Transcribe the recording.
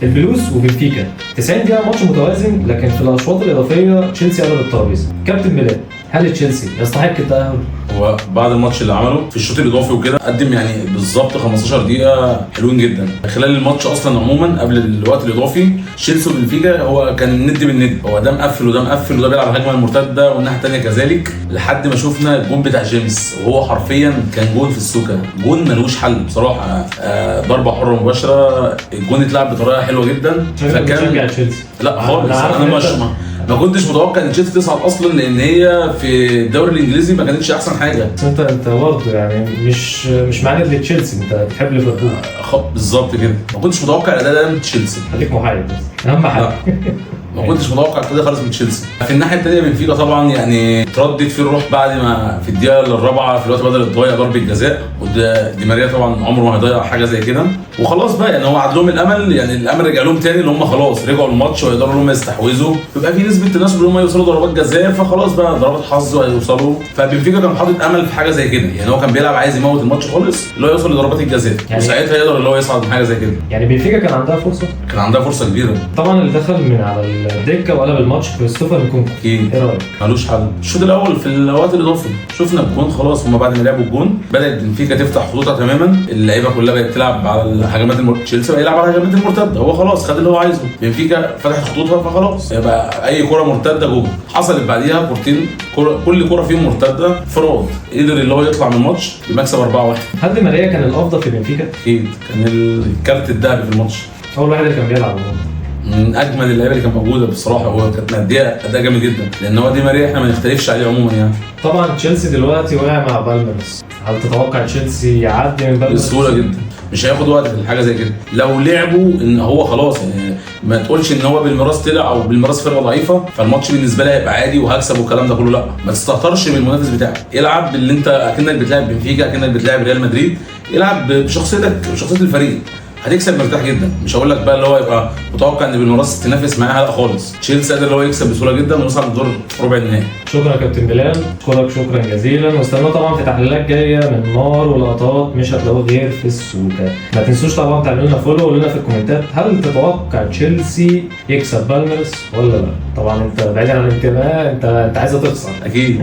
البلوز وبنفيكا 90 دقيقة ماتش متوازن، لكن في الأشواط الإضافية تشيلسي قلب الترابيزة. كابتن ميلان، هل تشيلسي يستحق التأهل؟ هو بعد الماتش اللي عمله في الشوط الاضافي وكده قدم يعني بالظبط 15 دقيقه حلوين جدا. خلال الماتش اصلا عموما قبل الوقت الاضافي تشيلسي وبنفيكا هو كان الند بالند، هو ده مقفل وده مقفل وده بيلعب الهجمه المرتده والناحيه الثانيه كذلك، لحد ما شفنا الجون بتاع جيمس وهو حرفيا كان جون في السوكه، جون ملوش حل بصراحه. ضربه حره مباشره، الجون اتلعب بطريقه حلوه جدا. فكان تشيلسي لا خالص، انا مش ما كنتش متوقع ان تشيلسي تصعد اصلا، لان هي في الدوري الانجليزي ما كانتش احسن حاجه. انت برضه يعني مش معاند لتشيلسي، انت بتحب ليفربول. بالظبط كده، ما كنتش متوقع الاداء ده من تشيلسي. خليك محايد بس اهم حاجه. ما كنتش متوقع كده خالص من تشيلسي. في الناحيه الثانيه بنفيكا طبعا يعني اتردت في الروح بعد ما في الدقيقه الرابعه في الوقت بدل الضايع ضربه جزاء، ودي ماريا طبعا عمره ما هيضيع حاجه زي كده، وخلاص بقى يعني هو عاد لهم الامل، يعني الامل رجع لهم تاني، اللي هم خلاص رجعوا الماتش ويقدروا ان هم يستحوذوا، يبقى في نسبه تناسب ان هم يوصلوا ضربات جزاء، فخلاص بقى ضربات حظ وهيوصلوا. فبنفيكا كان حاطط امل في حاجه زي كده، يعني هو كان بيلعب عايز يموت الماتش خالص اللي هو يوصل لضربات الجزاء، يعني وساعتها يقدر اللي هو يصعد من حاجه زي كده. يعني بنفيكا كان عندها فرصه؟ كان عندها فرصه كبيره طبعا. اللي دخل من على الدكه وقلب الماتش كريستوفر نكونكو، اكيد ايه رايك؟ ملوش حل. الشوط الاول في الاوقات الاضافيه شفنا الجون خلاص، هم بعد ما لعبوا الجون بدات بنفيكا تفتح خطوطها تماما، اللعيبه كلها بقت تلعب على الهجمات تشيلسي بقى يلعب على الهجمات المرتده، هو خلاص خد اللي هو عايزه. بنفيكا فتحت خطوطها فخلاص يبقى اي كره مرتده جول. حصلت بعديها كورتين، كل كره فيهم مرتده فراد، قدر اللي هو يطلع من الماتش بمكسب 4-1. هل دي ماريا كان الافضل في بنفيكا؟ اكيد كان الكارت الذهبي في الماتش، اول واحد اللي كان بيلعب من اجمل اللعيبه اللي كانت موجوده بصراحه، هو كانت ماديه اداء جامد جدا، لان هو دي ماريا احنا ما نختلفش عليه عموما يعني. طبعا تشيلسي دلوقتي وقع مع بالميرس، هل تتوقع تشيلسي يعدي من بالميرس؟ بسهوله جدا، مش هياخد وقت في حاجه زي كده. لو لعبوا ان هو خلاص يعني ما تقولش ان هو بالميراث طلع او بالميراث فرقه ضعيفه فالماتش بالنسبه لي هيبقى عادي وهكسب والكلام ده كله، لا، ما تستهترش بالمنافس بتاعك، العب باللي انت اكنك بتلعب بنفيكا، اكنك بتلعب ريال مدريد، العب بشخصيتك وشخصيه الفريق، هتكسب مرتاح جدا. مش هقول لك بقى اللي هو يبقى متوقع ان بالميراث تنافس معاها، لا خالص. تشيلسي قادر اللي هو يكسب بسهوله جدا ويوصل لدور ربع النهائي. شكرا يا كابتن بلال، اشكرك شكرا جزيلا، واستنوا طبعا في تحليلات جايه من نار ولقطات مش هتلاقوها غير في السوكه. ما تنسوش طبعا تعملوا لنا فولو وقولوا لنا في الكومنتات هل تتوقع تشيلسي يكسب بالميرس ولا لا؟ طبعا انت بعيدا عن الانتماء، انت عايزه تخسر اكيد.